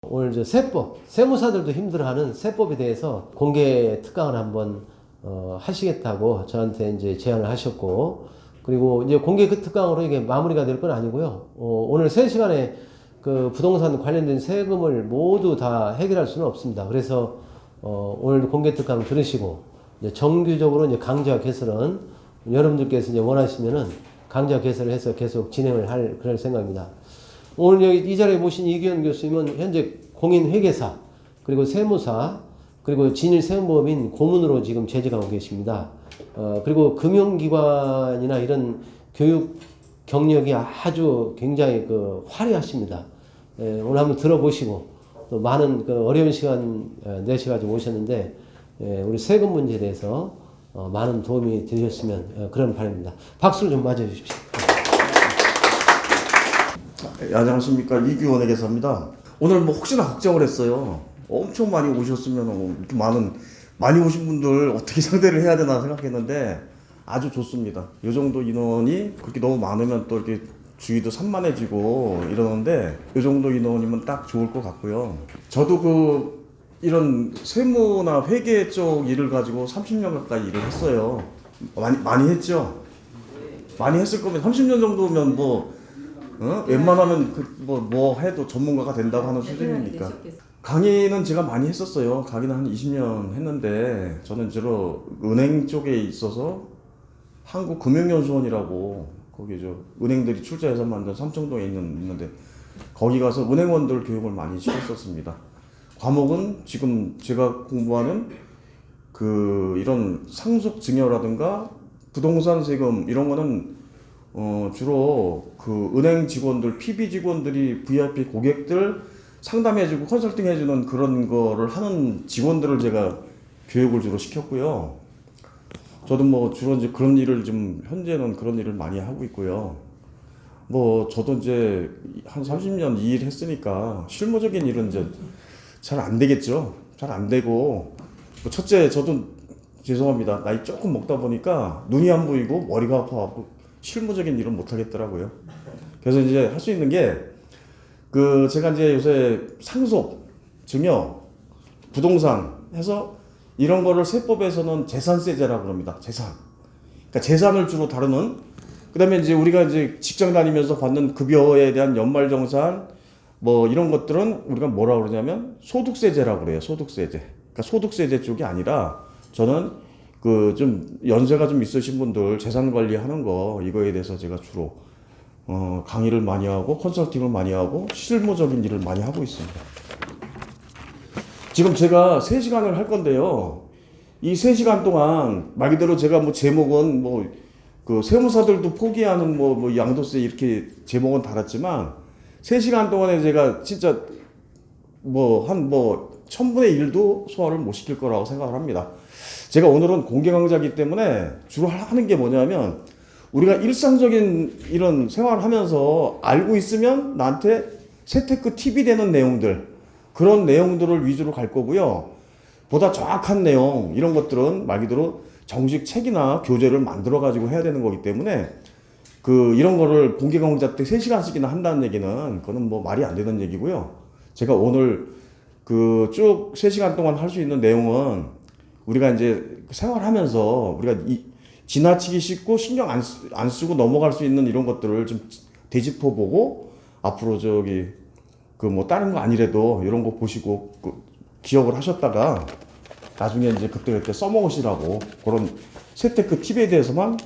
오늘 세법, 세무사들도 힘들어하는 세법에 대해서 공개 특강을 한번 하시겠다고 저한테 이제 제안을 하셨고, 그리고 이제 공개 특강으로 이게 마무리가 될 건 아니고요. 오늘 3시간에 그 부동산 관련된 세금을 모두 다 해결할 수는 없습니다. 그래서 오늘 공개 특강 들으시고 이제 정규적으로 이제 강좌 개설은 여러분들께서 이제 원하시면은 강좌 개설을 해서 계속 진행을 할 그럴 생각입니다. 오늘 여기 이 자리에 모신 이규현 교수님은 현재 공인회계사, 그리고 세무사, 그리고 진일세무법인 고문으로 지금 재직하고 계십니다. 그리고 금융기관이나 이런 교육 경력이 아주 굉장히 화려하십니다. 오늘 한번 들어보시고 또 많은 어려운 시간 내셔가지고 오셨는데 우리 세금 문제에 대해서 많은 도움이 되셨으면 그런 바람입니다. 박수를 좀 맞아주십시오. 안녕하십니까, 이규원 회계사입니다. 오늘 혹시나 걱정을 했어요. 엄청 많이 오셨으면 이렇게 많이 오신 분들 어떻게 상대를 해야 되나 생각했는데 아주 좋습니다. 이 정도 인원이 그렇게 너무 많으면 또 이렇게 주위도 산만해지고 이러는데 이 정도 인원이면 딱 좋을 것 같고요. 저도 이런 세무나 회계 쪽 일을 가지고 30년 가까이 일을 했어요. 많이 했죠? 많이 했을 거면 30년 정도면 웬만하면 뭐 해도 전문가가 된다고 하는 수준이니까. 강의는 제가 많이 했었어요. 강의는 한 20년 했는데 저는 주로 은행 쪽에 있어서 한국금융연수원이라고 거기 은행들이 출자해서 만든 삼청동에 있는데 거기 가서 은행원들 교육을 많이 시켰었습니다. 과목은 지금 제가 공부하는 이런 상속증여라든가 부동산 세금 이런 거는 주로 은행 직원들, PB 직원들이 VIP 고객들 상담해주고 컨설팅 해주는 그런 거를 하는 직원들을 제가 교육을 주로 시켰고요. 저도 주로 이제 그런 일을 현재는 그런 일을 많이 하고 있고요. 저도 이제 한 30년 이 일 했으니까 실무적인 일은 이제 잘 안 되겠죠. 잘 안 되고, 첫째, 저도 죄송합니다. 나이 조금 먹다 보니까 눈이 안 보이고 머리가 아파갖고 실무적인 일은 못 하겠더라고요. 그래서 이제 할 수 있는 게, 제가 이제 요새 상속, 증여, 부동산 해서 이런 거를 세법에서는 재산세제라고 합니다. 그러니까 재산을 주로 다루는, 그 다음에 이제 우리가 이제 직장 다니면서 받는 급여에 대한 연말정산, 이런 것들은 우리가 뭐라 그러냐면 소득세제라고 그래요. 소득세제. 그러니까 소득세제 쪽이 아니라 저는 좀 연세가 좀 있으신 분들 재산 관리하는 거 이거에 대해서 제가 주로 강의를 많이 하고 컨설팅을 많이 하고 실무적인 일을 많이 하고 있습니다. 지금 제가 3시간을 할 건데요. 이 3시간 동안 말 그대로 제가 제목은 세무사들도 포기하는 양도세 이렇게 제목은 달았지만 3시간 동안에 제가 진짜 한 1000분의 1도 소화를 못 시킬 거라고 생각을 합니다. 제가 오늘은 공개 강좌이기 때문에 주로 하는 게 뭐냐면 우리가 일상적인 이런 생활을 하면서 알고 있으면 나한테 재테크 팁이 되는 내용들, 그런 내용들을 위주로 갈 거고요. 보다 정확한 내용, 이런 것들은 말 그대로 정식 책이나 교재를 만들어 가지고 해야 되는 거기 때문에 이런 거를 공개 강좌 때 3시간씩이나 한다는 얘기는 그거는 말이 안 되는 얘기고요. 제가 오늘 쭉 3시간 동안 할 수 있는 내용은 우리가 이제 생활하면서 우리가 지나치기 쉽고 신경 안 쓰고 넘어갈 수 있는 이런 것들을 좀 되짚어 보고 앞으로 다른 거 아니래도 이런 거 보시고 기억을 하셨다가 나중에 이제 그때 써먹으시라고 그런 재테크 팁에 대해서만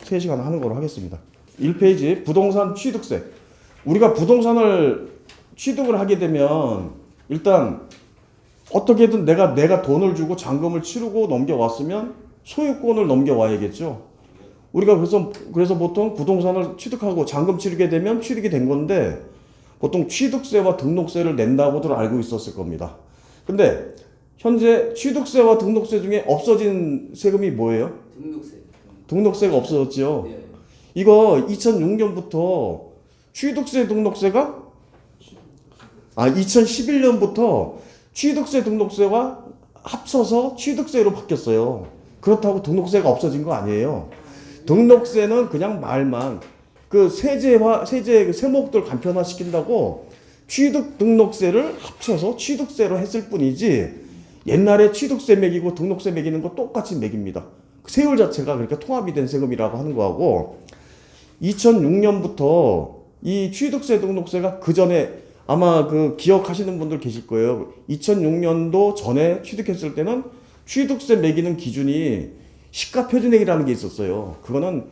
3시간 하는 걸로 하겠습니다. 1페이지 부동산 취득세. 우리가 부동산을 취득을 하게 되면 일단 어떻게든 내가 돈을 주고 잔금을 치르고 넘겨왔으면 소유권을 넘겨와야겠죠. 우리가 그래서 보통 부동산을 취득하고 잔금 치르게 되면 취득이 된 건데 보통 취득세와 등록세를 낸다고들 알고 있었을 겁니다. 근데 현재 취득세와 등록세 중에 없어진 세금이 뭐예요? 등록세가 없어졌죠. 네. 이거 2006년부터 취득세 등록세가 2011년부터 취득세 등록세와 합쳐서 취득세로 바뀌었어요. 그렇다고 등록세가 없어진 거 아니에요. 등록세는 그냥 말만 세제 세목들 간편화 시킨다고 취득 등록세를 합쳐서 취득세로 했을 뿐이지 옛날에 취득세 매기고 등록세 매기는 거 똑같이 매깁니다. 세율 자체가 그러니까 통합이 된 세금이라고 하는 거하고 2006년부터 이 취득세 등록세가 그 전에 아마 그 기억하시는 분들 계실 거예요. 2006년도 전에 취득했을 때는 취득세 매기는 기준이 시가 표준액이라는 게 있었어요. 그거는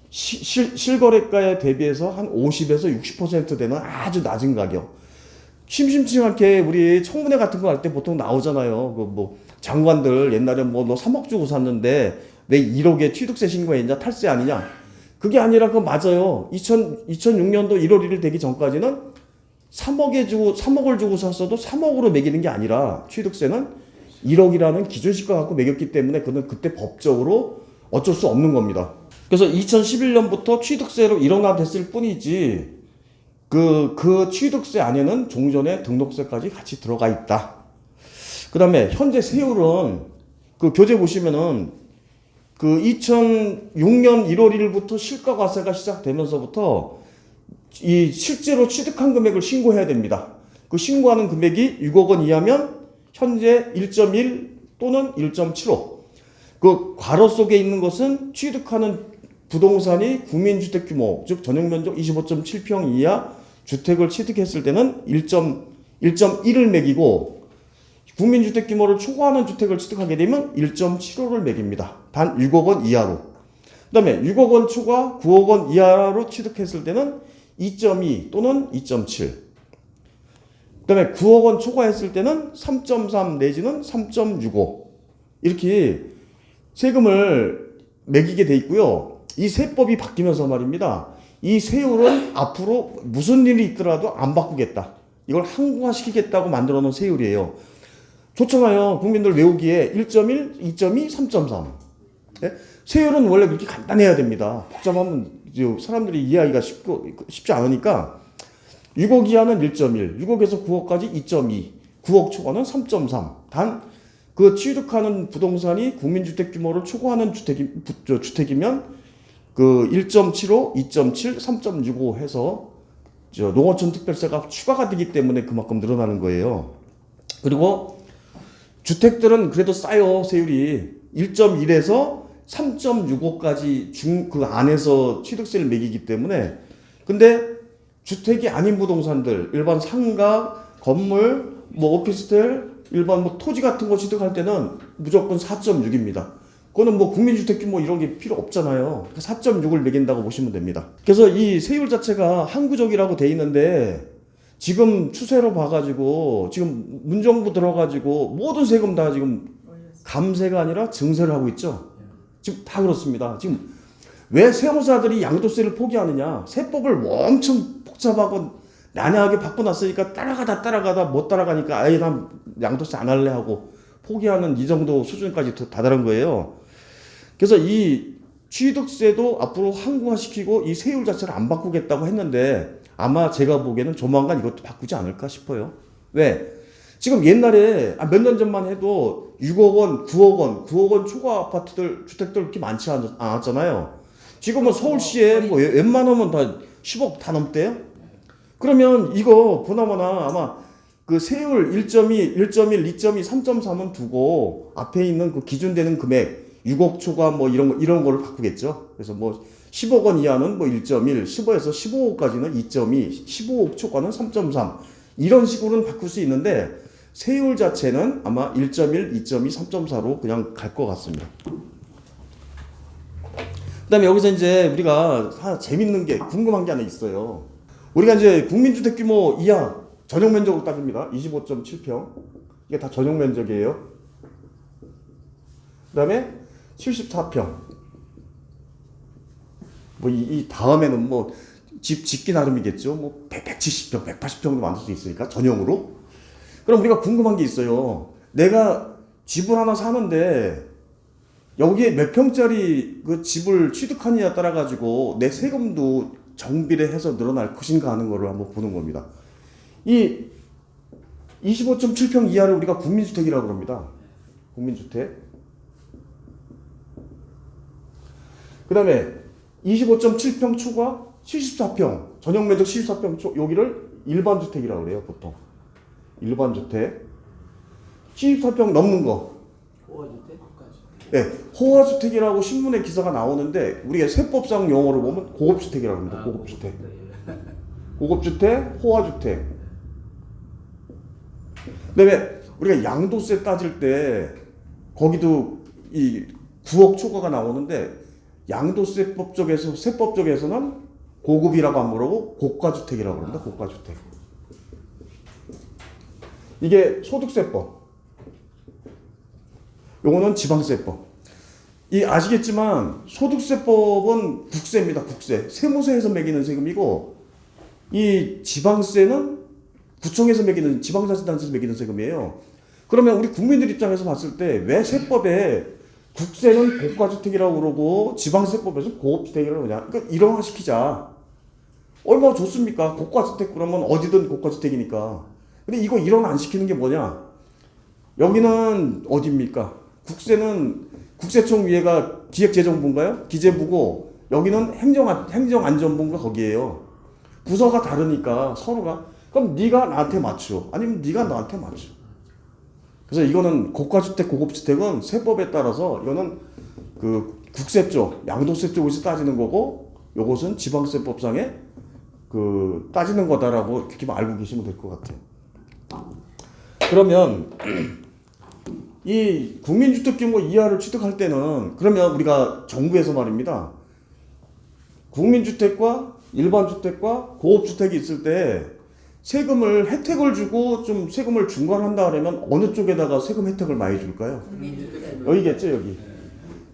실거래가에 대비해서 한 50에서 60% 되는 아주 낮은 가격. 심심치 않게 우리 청문회 같은 거 할 때 보통 나오잖아요. 그 뭐 장관들 옛날에 뭐 너 3억 주고 샀는데 왜 1억에 취득세 신고했냐 탈세 아니냐. 그게 아니라 그거 맞아요. 2006년도 1월 1일 되기 전까지는 3억을 주고 샀어도 3억으로 매기는 게 아니라 취득세는 1억이라는 기준시가 갖고 매겼기 때문에 그는 그때 법적으로 어쩔 수 없는 겁니다. 그래서 2011년부터 취득세로 일원화됐을 뿐이지 그 취득세 안에는 종전에 등록세까지 같이 들어가 있다. 그 다음에 현재 세율은 그 교재 보시면은 그 2006년 1월 1일부터 실가과세가 시작되면서부터 이 실제로 취득한 금액을 신고해야 됩니다. 그 신고하는 금액이 6억 원 이하면 현재 1.1 또는 1.75. 그 괄호 속에 있는 것은 취득하는 부동산이 국민주택 규모, 즉 전용면적 25.7평 이하 주택을 취득했을 때는 1.1을 매기고 국민주택 규모를 초과하는 주택을 취득하게 되면 1.75를 매깁니다. 단 6억 원 이하로. 그 다음에 6억 원 초과 9억 원 이하로 취득했을 때는 2.2 또는 2.7. 그 다음에 9억 원 초과했을 때는 3.3 내지는 3.65. 이렇게 세금을 매기게 돼 있고요. 이 세법이 바뀌면서 말입니다. 이 세율은 앞으로 무슨 일이 있더라도 안 바꾸겠다. 이걸 항구화시키겠다고 만들어 놓은 세율이에요. 좋잖아요. 국민들 외우기에 1.1, 2.2, 3.3. 예? 세율은 원래 그렇게 간단해야 됩니다. 복잡하면 사람들이 이해하기가 쉽지 않으니까 6억 이하는 1.1, 6억에서 9억까지 2.2, 9억 초과는 3.3. 단 그 취득하는 부동산이 국민주택 규모를 초과하는 주택이면 그 1.75, 2.7, 3.65 해서 농어촌 특별세가 추가가 되기 때문에 그만큼 늘어나는 거예요. 그리고 주택들은 그래도 싸요. 세율이 1.1에서 3.65까지 그 안에서 취득세를 매기기 때문에. 근데 주택이 아닌 부동산들, 일반 상가, 건물, 뭐 오피스텔, 일반 뭐 토지 같은 거 취득할 때는 무조건 4.6입니다. 그거는 뭐 국민주택 규모 이런 게 필요 없잖아요. 4.6을 매긴다고 보시면 됩니다. 그래서 이 세율 자체가 항구적이라고 돼 있는데 지금 추세로 봐가지고 지금 문정부 들어가지고 모든 세금 다 지금 감세가 아니라 증세를 하고 있죠. 지금 다 그렇습니다. 지금 왜 세무사들이 양도세를 포기하느냐? 세법을 엄청 복잡하고 난해하게 바꿔놨으니까 따라가다 못 따라가니까 아예 난 양도세 안 할래 하고 포기하는 이 정도 수준까지 다다른 거예요. 그래서 이 취득세도 앞으로 항구화시키고 이 세율 자체를 안 바꾸겠다고 했는데 아마 제가 보기에는 조만간 이것도 바꾸지 않을까 싶어요. 왜? 지금 옛날에 몇 년 전만 해도 6억 원, 9억 원 초과 아파트들, 주택들 그렇게 많지 않았잖아요. 지금은 서울시에 뭐 웬만하면 다 10억 다 넘대요. 그러면 이거 보나마나 아마 그 세율 1.2, 1.1, 2.2, 3.3은 두고 앞에 있는 그 기준되는 금액 6억 초과 뭐 이런 거를 바꾸겠죠. 그래서 뭐 10억 원 이하는 뭐 1.1, 15에서 15억까지는 2.2, 15억 초과는 3.3 이런 식으로는 바꿀 수 있는데 세율 자체는 아마 1.1, 2.2, 3.4로 그냥 갈 것 같습니다. 그다음에 여기서 이제 우리가 하나 재밌는 게 궁금한 게 하나 있어요. 우리가 이제 국민주택 규모 이하 전용 면적으로 따집니다. 25.7평. 이게 다 전용 면적이에요. 그다음에 74평. 뭐 이 다음에는 뭐 집 짓기 나름이겠죠. 뭐 170평, 180평도 만들 수 있으니까 전용으로. 그럼 우리가 궁금한 게 있어요. 내가 집을 하나 사는데 여기에 몇 평짜리 그 집을 취득하느냐에 따라 가지고 내 세금도 정비례해서 늘어날 것인가 하는 거를 한번 보는 겁니다. 이 25.7평 이하를 우리가 국민주택이라고 합니다. 국민주택. 그 다음에 25.7평 초과 74평, 전용면적 74평 여기를 일반 주택이라고 그래요, 보통. 일반 주택. 74평 넘는 거. 호화주택? 네, 호화주택이라고 신문에 기사가 나오는데 우리가 세법상 용어로 보면 고급주택이라고 합니다. 고급주택. 고급주택, 호화주택. 그다음에 우리가 양도세 따질 때 거기도 이 9억 초과가 나오는데 양도세법 쪽에서 세법 쪽에서는 고급이라고 안 부르고 고가주택이라고 합니다. 고가주택. 이게 소득세법. 요거는 지방세법. 이 아시겠지만 소득세법은 국세입니다. 국세. 세무서에서 매기는 세금이고 이 지방세는 구청에서 매기는 지방자치단체에서 매기는 세금이에요. 그러면 우리 국민들 입장에서 봤을 때 왜 세법에 국세는 고가주택이라고 그러고 지방세법에서 고급주택이라고 그러냐? 그러니까 일원화시키자. 얼마나 좋습니까? 고가주택 그러면 어디든 고가주택이니까. 근데 이거 일원 안 시키는 게 뭐냐? 여기는 어디입니까? 국세는 국세청 위에가 기획재정부인가요? 기재부고 여기는 행정안전부인가 거기에요. 부서가 다르니까 서로가 그럼 네가 나한테 맞춰 아니면 네가 나한테 맞춰. 그래서 이거는 고가주택 고급주택은 세법에 따라서 이거는 그 국세 쪽 양도세 쪽에서 따지는 거고 요것은 지방세법상에 그 따지는 거다라고 이렇게 알고 계시면 될 것 같아요. 그러면 이 국민주택 규모 이하를 취득할 때는 그러면 우리가 정부에서 말입니다. 국민주택과 일반주택과 고급주택이 있을 때 세금을 혜택을 주고 좀 세금을 중과한다 그러면 어느 쪽에다가 세금 혜택을 많이 줄까요? 여기겠죠, 여기.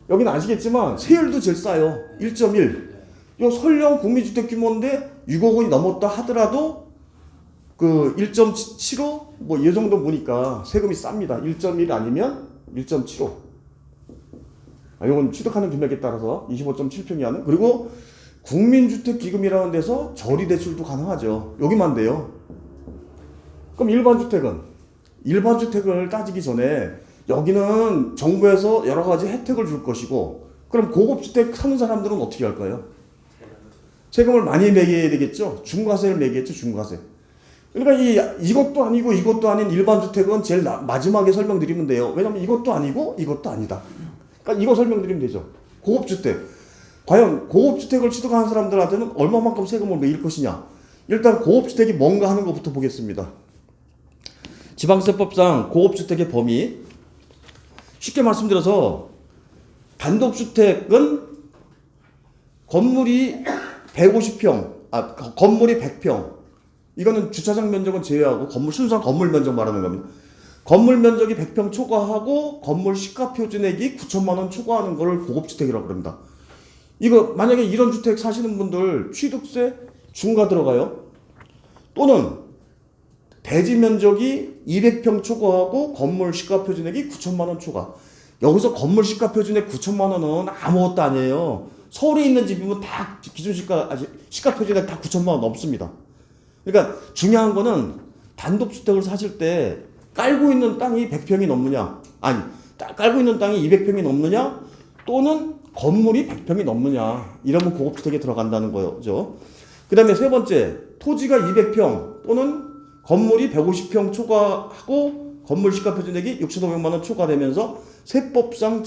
여기는 아시겠지만 세율도 제일 싸요. 1.1. 요 설령 국민주택 규모인데 6억 원이 넘었다 하더라도 그 1.75 뭐 이 정도 보니까 세금이 쌉니다. 1.1 아니면 1.75. 이건 취득하는 금액에 따라서 25.7평 이하는. 그리고 국민주택기금이라는 데서 저리대출도 가능하죠. 여기만 돼요. 그럼 일반주택을 따지기 전에 여기는 정부에서 여러 가지 혜택을 줄 것이고 그럼 고급주택 사는 사람들은 어떻게 할까요? 세금을 많이 매겨야 되겠죠. 중과세를 매기겠죠. 중과세. 그러니까 이것도 아니고 이것도 아닌 일반주택은 제일 마지막에 설명드리면 돼요. 왜냐면 이것도 아니고 이것도 아니다. 그러니까 이거 설명드리면 되죠. 고급주택. 과연 고급주택을 취득하는 사람들한테는 얼마만큼 세금을 매길 것이냐. 일단 고급주택이 뭔가 하는 것부터 보겠습니다. 지방세법상 고급주택의 범위. 쉽게 말씀드려서 단독주택은 건물이 150평, 건물이 100평. 이거는 주차장 면적은 제외하고 순수한 건물 면적 말하는 겁니다. 건물 면적이 100평 초과하고 건물 시가 표준액이 9천만 원 초과하는 걸 고급주택이라고 그럽니다. 이거 만약에 이런 주택 사시는 분들 취득세 중과 들어가요. 또는 대지 면적이 200평 초과하고 건물 시가 표준액이 9천만 원 초과. 여기서 건물 시가 표준액 9천만 원은 아무것도 아니에요. 서울에 있는 집이면 다 기준 시가 표준액 다 9천만 원 넘습니다. 그러니까 중요한 거는 단독주택을 사실 때 깔고 있는 땅이 100평이 넘느냐, 아니 깔고 있는 땅이 200평이 넘느냐, 또는 건물이 100평이 넘느냐, 이러면 고급주택에 들어간다는 거죠. 그 다음에 세 번째, 토지가 200평 또는 건물이 150평 초과하고 건물 시가표준액이 6,500만 원 초과되면서 세법상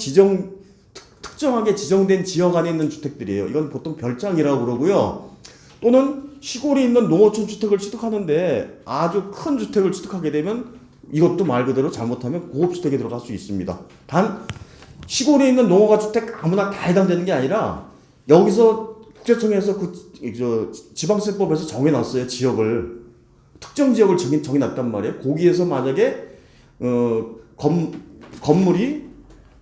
특정하게 지정된 지역 안에 있는 주택들이에요. 이건 보통 별장이라고 그러고요. 또는 시골에 있는 농어촌 주택을 취득하는데 아주 큰 주택을 취득하게 되면 이것도 말 그대로 잘못하면 고급주택에 들어갈 수 있습니다. 단 시골에 있는 농어가 주택 아무나 다 해당되는 게 아니라 여기서 국세청에서 지방세법에서 정해놨어요. 지역을. 특정 지역을 정해놨단 말이에요. 거기에서 만약에 건물이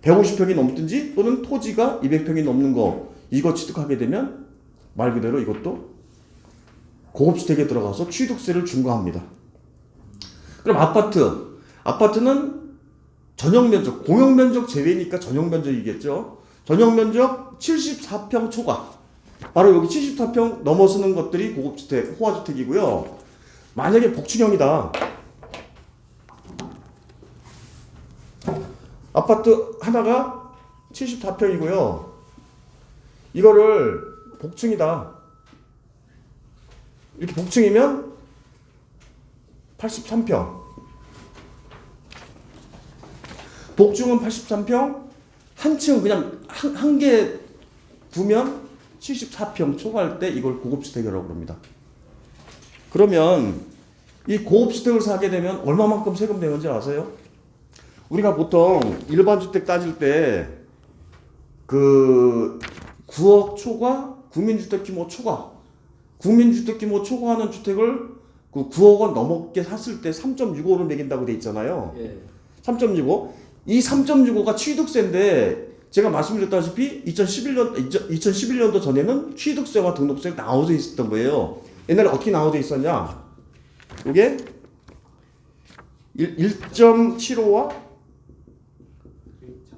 150평이 넘든지 또는 토지가 200평이 넘는 거 이거 취득하게 되면 말 그대로 이것도 고급주택에 들어가서 취득세를 중과합니다. 그럼 아파트는 전용면적, 공용면적 제외니까 전용면적이겠죠. 전용면적 74평 초과. 바로 여기 74평 넘어서는 것들이 고급주택, 호화주택이고요. 만약에 복층형이다. 아파트 하나가 74평이고요. 이거를 복층이다. 이렇게 복층이면 83평. 복중은 83평. 한 층 그냥 한 개 두면 74평 초과할 때 이걸 고급주택이라고 그럽니다. 그러면 이 고급주택을 사게 되면 얼마만큼 세금 내는지 아세요? 우리가 보통 일반 주택 따질 때 그 9억 초과, 국민주택 규모 초과, 국민주택 규모 초과하는 주택을 그 9억 원 넘게 샀을 때 3.65를 매긴다고 돼 있잖아요. 예. 3.65. 이 3.65가 취득세인데 제가 말씀드렸다시피 2011년도 전에는 취득세와 등록세가 나눠져 있었던 거예요. 옛날에 어떻게 나눠져 있었냐? 이게 1.75와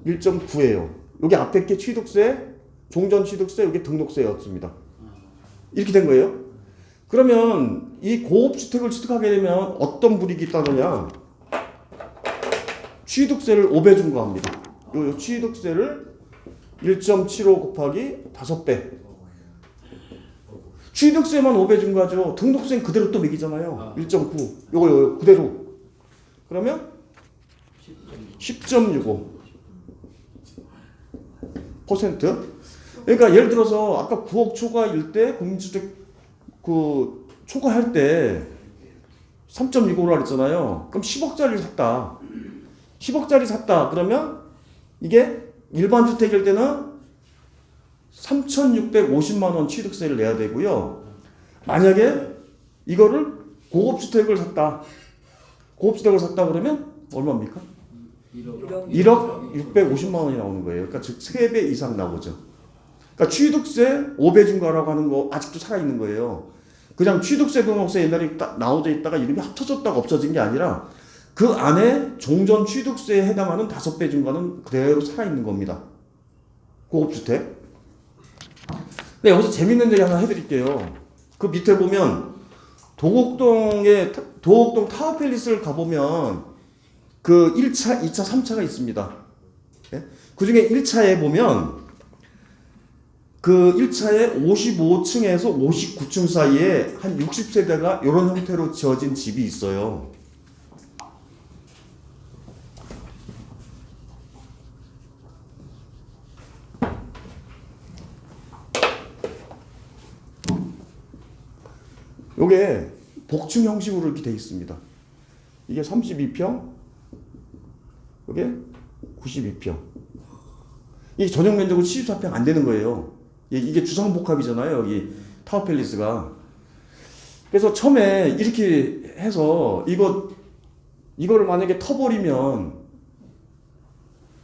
1.9예요. 여기 앞에 게 취득세, 종전 취득세, 여기 등록세였습니다. 이렇게 된 거예요. 그러면 이 고급주택을 취득하게 되면 어떤 불이익이 있다느냐? 취득세를 5배 중과합니다. 요 취득세를 1.75 곱하기 5배. 취득세만 5배 중과죠. 등록세는 그대로 또 매기잖아요. 1.9. 요거 그대로. 그러면 10.65%. 그러니까 예를 들어서 아까 9억 초과일 때 국민주택 그 초과할 때 3.25라 그랬잖아요. 그럼 10억짜리를 샀다. 10억짜리 샀다. 그러면 이게 일반 주택일 때는 3,650만 원 취득세를 내야 되고요. 만약에 이거를 고급주택을 샀다. 고급주택을 샀다 그러면 얼마입니까? 1억 650만 원이 나오는 거예요. 그러니까 즉 3배 이상 나오죠. 그러니까 취득세 5배 중과라고 하는 거 아직도 살아있는 거예요. 그냥 취득세, 등록세 옛날에 딱 나오져 있다가 이름이 합쳐졌다가 없어진 게 아니라 그 안에 종전 취득세에 해당하는 5배 중과는 그대로 살아있는 겁니다. 고급주택. 네, 여기서 재밌는 얘기 하나 해드릴게요. 그 밑에 보면 도곡동 타워팰리스를 가보면 그 1차, 2차, 3차가 있습니다. 예? 그 중에 1차에 보면 그 1차에 55층에서 59층 사이에 한 60세대가 이런 형태로 지어진 집이 있어요. 요게 복층 형식으로 이렇게 돼 있습니다. 이게 32평, 요게 92평. 이 전용 면적은 74평 안 되는 거예요. 이게 주상복합이잖아요, 여기 타워팰리스가. 그래서 처음에 이렇게 해서 이거를 만약에 터버리면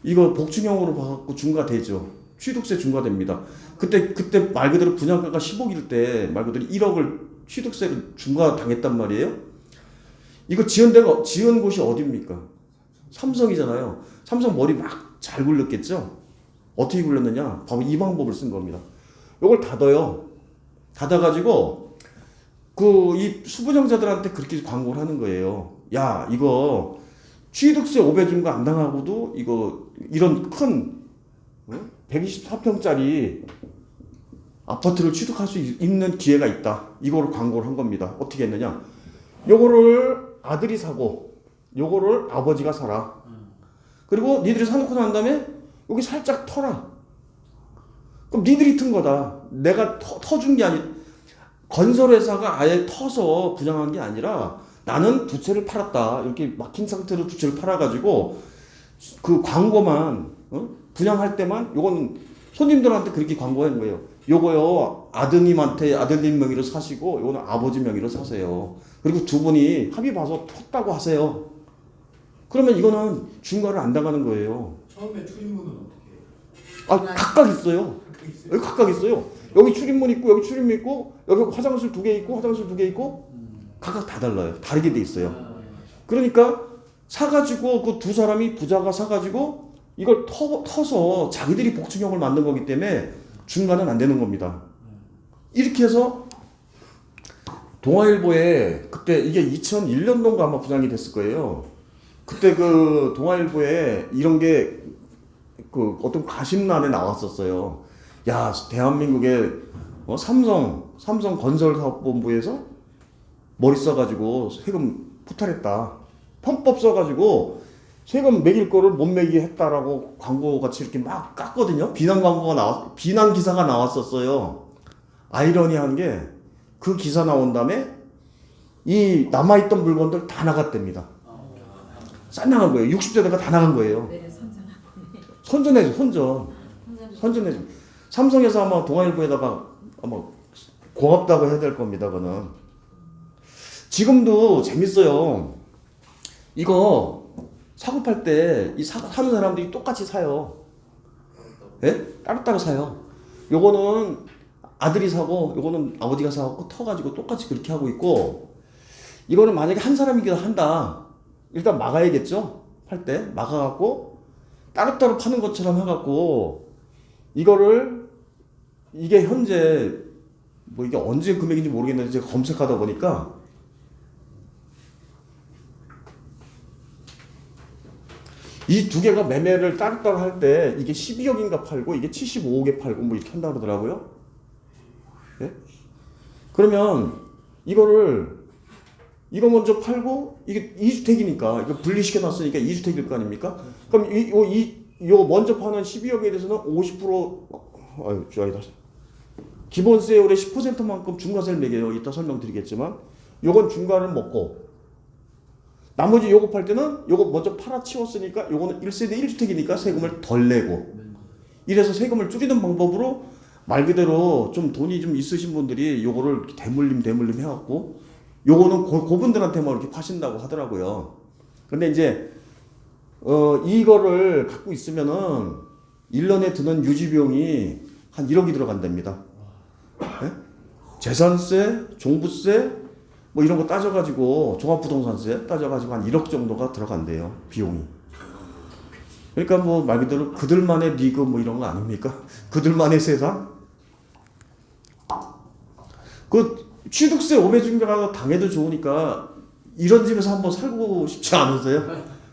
이거 복층형으로 봐갖고 중과되죠. 취득세 중과됩니다. 그때 말 그대로 분양가가 10억일 때 말 그대로 1억을 취득세를 중과당했단 말이에요. 이거 지은 곳이 어디입니까? 삼성이잖아요. 삼성 머리 막 잘 굴렸겠죠? 어떻게 굴렸느냐? 바로 이 방법을 쓴 겁니다. 이걸 닫아요. 닫아가지고 이 수분형자들한테 그렇게 광고를 하는 거예요. 야, 이거 취득세 5배 중과 안 당하고도 이거 이런 큰 124평짜리 아파트를 취득할 수 있는 기회가 있다. 이거를 광고를 한 겁니다. 어떻게 했느냐? 요거를 아들이 사고 요거를 아버지가 사라. 그리고 니들이 사놓고 난 다음에 여기 살짝 터라. 그럼 니들이 튼 거다. 내가 터준 게 아니, 건설회사가 아예 터서 분양한 게 아니라 나는 두 채를 팔았다. 이렇게 막힌 상태로 두 채를 팔아가지고 그 광고만 분양할 때만 요거는 손님들한테 그렇게 광고한 거예요. 요거요 아드님한테 아들님 명의로 사시고 요거는 아버지 명의로 사세요. 그리고 두 분이 합의 봐서 텄다고 하세요. 그러면 이거는 중과를 안 당하는 거예요. 처음에 출입문은 어떻게 해요? 각각 있어요. 여기 각각 있어요. 여기 출입문 있고 여기 출입문 있고 여기 화장실 2개 있고 화장실 2개 있고 각각 다 달라요. 다르게 돼 있어요. 그러니까 사가지고 그 두 사람이 부자가 사가지고 이걸 터서 자기들이 복층형을 만든 거기 때문에 중과는 안 되는 겁니다. 이렇게 해서 동아일보에 그때 이게 2001년도인가 아마 부장이 됐을 거예요. 그때 그 동아일보에 이런 게 그 어떤 가심란에 나왔었어요. 야, 대한민국의 삼성 건설사업본부에서 머리 써가지고 세금 포탈했다. 편법 써가지고 세금 매길 거를 못 매기게 했다라고 광고 같이 이렇게 막 깠거든요. 비난 기사가 나왔었어요. 아이러니한 게 그 기사 나온 다음에 이 남아있던 물건들 다 나갔답니다. 싹 나간 거예요. 60세대가 다 나간 거예요. 선전해줘, 선전해줘. 삼성에서 아마 동아일보에다가 아마 고맙다고 해야 될 겁니다, 그거는. 지금도 재밌어요. 이거 사고 팔 때 이 사는 사람들이 똑같이 사요. 예? 따로따로 사요. 요거는 아들이 사고 요거는 아버지가 사고 터가지고 똑같이 그렇게 하고 있고, 이거는 만약에 한 사람이기도 한다. 일단 막아야겠죠? 팔 때 막아갖고 따로따로 파는 것처럼 해갖고 이거를, 이게 현재 뭐 이게 언제 금액인지 모르겠는데 제가 검색하다 보니까 이 두 개가 매매를 따로따로 할 때 이게 12억인가 팔고 이게 75억에 팔고 뭐 이렇게 한다 그러더라고요. 예? 그러면 이거 먼저 팔고 이게 2주택이니까 이거 분리시켜 놨으니까 2주택일 거 아닙니까? 그럼 요 먼저 파는 12억에 대해서는 50% 아니다. 기본세율의 10%만큼 중과세를 매겨요. 이따 설명드리겠지만 요건 중과를 먹고 나머지 요거 팔 때는 요거 먼저 팔아치웠으니까 요거는 1세대 1주택이니까 세금을 덜 내고, 이래서 세금을 줄이는 방법으로 말 그대로 좀 돈이 좀 있으신 분들이 요거를 대물림 해갖고 요거는 고분들한테만 이렇게 파신다고 하더라고요. 근데 이제 이거를 갖고 있으면은 1년에 드는 유지비용이 한 1억이 들어간답니다. 네? 재산세, 종부세 뭐 이런 거 따져가지고 종합부동산세 따져가지고 한 1억 정도가 들어간대요, 비용이. 그러니까 뭐 말 그대로 그들만의 리그 뭐 이런 거 아닙니까? 그들만의 세상? 그 취득세 5배 중과가 당해도 좋으니까 이런 집에서 한번 살고 싶지 않으세요?